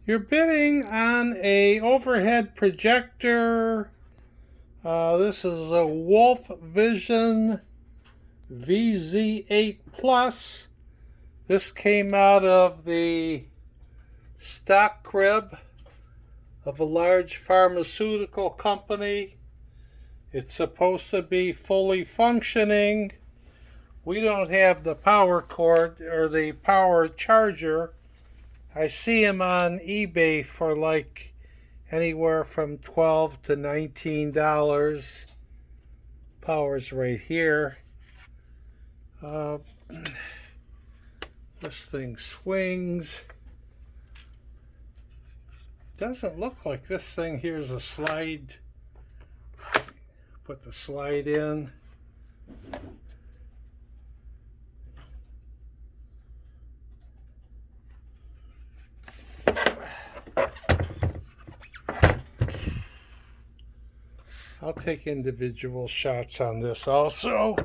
You're bidding on a overhead projector. This is a WOLFVISION VZ-8 Plus. This came out of the stock crib of a large pharmaceutical company. It's supposed to be fully functioning. We don't have the power cord or the power charger. I see them on eBay for like anywhere from $12 to $19. Power's right here. This thing swings. Doesn't look like this thing. Here's a slide. Put the slide in. I'll take individual shots on this also.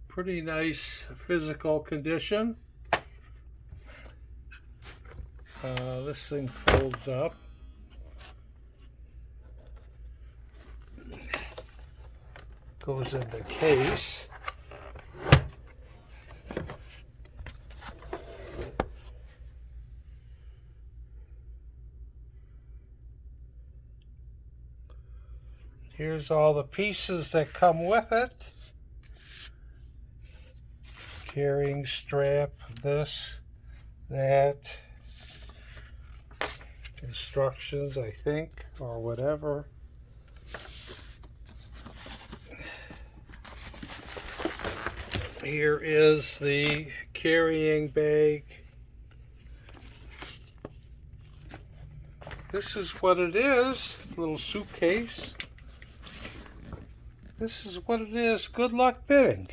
Pretty nice physical condition. This thing folds up. Goes in the case. Here's all the pieces that come with it. Carrying strap, this, that, instructions, I think, or whatever. Here is the carrying bag. This is what it is, little suitcase. This is what it is. Good luck bidding.